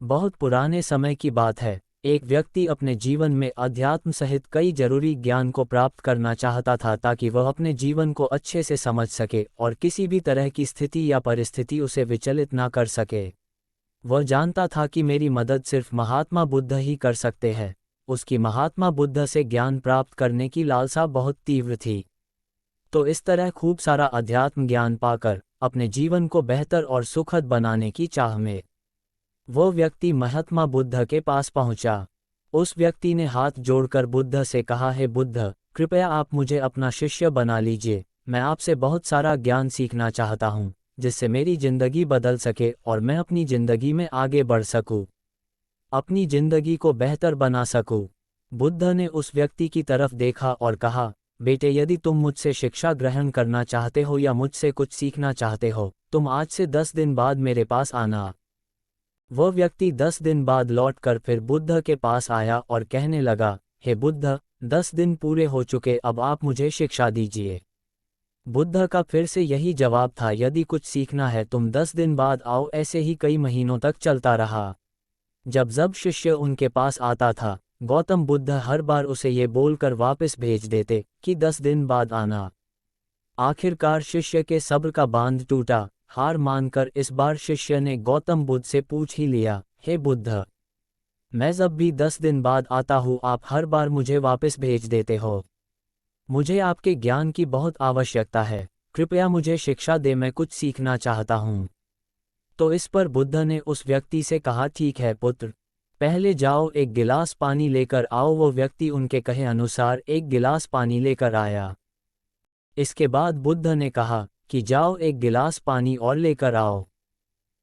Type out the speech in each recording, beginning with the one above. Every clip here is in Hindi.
बहुत पुराने समय की बात है। एक व्यक्ति अपने जीवन में अध्यात्म सहित कई जरूरी ज्ञान को प्राप्त करना चाहता था ताकि वह अपने जीवन को अच्छे से समझ सके और किसी भी तरह की स्थिति या परिस्थिति उसे विचलित ना कर सके। वह जानता था कि मेरी मदद सिर्फ महात्मा बुद्ध ही कर सकते हैं। उसकी महात्मा बुद्ध से ज्ञान प्राप्त करने की लालसा बहुत तीव्र थी। तो इस तरह खूब सारा अध्यात्म ज्ञान पाकर अपने जीवन को बेहतर और सुखद बनाने की चाह में वो व्यक्ति महात्मा बुद्ध के पास पहुंचा। उस व्यक्ति ने हाथ जोड़कर बुद्ध से कहा, हे बुद्ध, कृपया आप मुझे अपना शिष्य बना लीजिए। मैं आपसे बहुत सारा ज्ञान सीखना चाहता हूं, जिससे मेरी जिंदगी बदल सके और मैं अपनी जिंदगी में आगे बढ़ सकूं, अपनी जिंदगी को बेहतर बना सकूं। बुद्ध ने उस व्यक्ति की तरफ देखा और कहा, बेटे, यदि तुम मुझसे शिक्षा ग्रहण करना चाहते हो या मुझसे कुछ सीखना चाहते हो, तुम आज से 10 दिन बाद मेरे पास आना। वह व्यक्ति 10 दिन बाद लौटकर फिर बुद्ध के पास आया और कहने लगा, हे बुद्ध, 10 दिन पूरे हो चुके, अब आप मुझे शिक्षा दीजिए। बुद्ध का फिर से यही जवाब था, यदि कुछ सीखना है तुम 10 दिन बाद आओ। ऐसे ही कई महीनों तक चलता रहा। जब शिष्य उनके पास आता था, गौतम बुद्ध हर बार उसे ये बोलकर वापस भेज देते कि 10 दिन बाद आना। आखिरकार शिष्य के सब्र का बांध टूटा। हार मानकर इस बार शिष्य ने गौतम बुद्ध से पूछ ही लिया, हे बुद्ध, मैं जब भी 10 दिन बाद आता हूँ आप हर बार मुझे वापस भेज देते हो। मुझे आपके ज्ञान की बहुत आवश्यकता है, कृपया मुझे शिक्षा दे, मैं कुछ सीखना चाहता हूँ। तो इस पर बुद्ध ने उस व्यक्ति से कहा, ठीक है पुत्र, पहले जाओ एक गिलास पानी लेकर आओ। वो व्यक्ति उनके कहे अनुसार एक गिलास पानी लेकर आया। इसके बाद बुद्ध ने कहा कि जाओ एक गिलास पानी और लेकर आओ।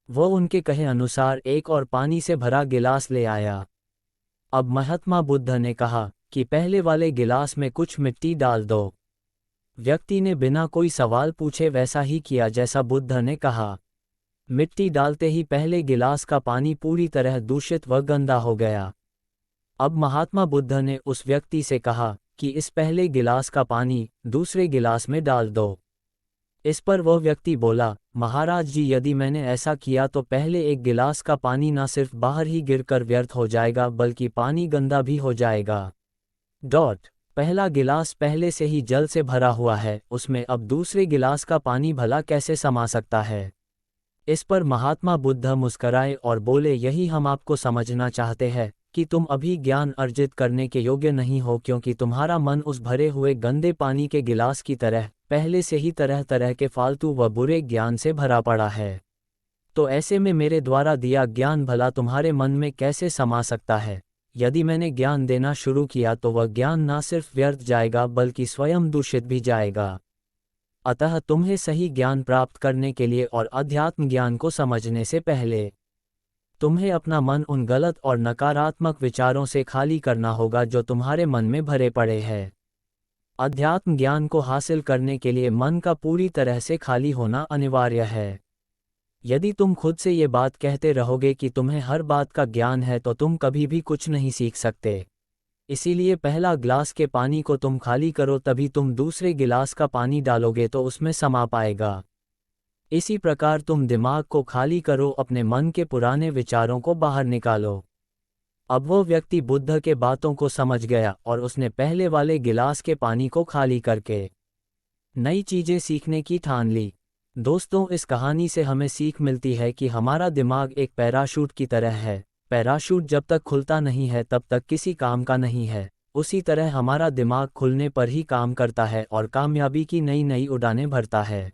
वो उनके कहे अनुसार एक और पानी से भरा गिलास ले आया। अब महात्मा बुद्ध ने कहा कि पहले वाले गिलास में कुछ मिट्टी डाल दो। व्यक्ति ने बिना कोई सवाल पूछे वैसा ही किया जैसा बुद्ध ने कहा। मिट्टी डालते ही पहले गिलास का पानी पूरी तरह दूषित व गंदा हो गया। अब महात्मा बुद्ध ने उस व्यक्ति से कहा कि इस पहले गिलास का पानी दूसरे गिलास में डाल दो। इस पर वह व्यक्ति बोला, महाराज जी, यदि मैंने ऐसा किया तो पहले एक गिलास का पानी न सिर्फ बाहर ही गिरकर व्यर्थ हो जाएगा बल्कि पानी गंदा भी हो जाएगा। पहला गिलास पहले से ही जल से भरा हुआ है, उसमें अब दूसरे गिलास का पानी भला कैसे समा सकता है। इस पर महात्मा बुद्ध मुस्कराए और बोले, यही हम आपको समझना चाहते हैं कि तुम अभी ज्ञान अर्जित करने के योग्य नहीं हो, क्योंकि तुम्हारा मन उस भरे हुए गंदे पानी के गिलास की तरह पहले से ही तरह तरह के फालतू व बुरे ज्ञान से भरा पड़ा है। तो ऐसे में मेरे द्वारा दिया ज्ञान भला तुम्हारे मन में कैसे समा सकता है। यदि मैंने ज्ञान देना शुरू किया तो वह ज्ञान न सिर्फ व्यर्थ जाएगा बल्कि स्वयं दूषित भी जाएगा। अतः तुम्हें सही ज्ञान प्राप्त करने के लिए और अध्यात्म ज्ञान को समझने से पहले तुम्हें अपना मन उन गलत और नकारात्मक विचारों से खाली करना होगा जो तुम्हारे मन में भरे पड़े हैं। अध्यात्म ज्ञान को हासिल करने के लिए मन का पूरी तरह से खाली होना अनिवार्य है। यदि तुम खुद से ये बात कहते रहोगे कि तुम्हें हर बात का ज्ञान है तो तुम कभी भी कुछ नहीं सीख सकते। इसीलिए पहला गिलास के पानी को तुम खाली करो, तभी तुम दूसरे गिलास का पानी डालोगे तो उसमें समा पाएगा। इसी प्रकार तुम दिमाग को खाली करो, अपने मन के पुराने विचारों को बाहर निकालो। अब वो व्यक्ति बुद्ध के बातों को समझ गया और उसने पहले वाले गिलास के पानी को खाली करके नई चीजें सीखने की ठान ली। दोस्तों, इस कहानी से हमें सीख मिलती है कि हमारा दिमाग एक पैराशूट की तरह है। पैराशूट जब तक खुलता नहीं है तब तक किसी काम का नहीं है। उसी तरह हमारा दिमाग खुलने पर ही काम करता है और कामयाबी की नई नई उड़ानें भरता है।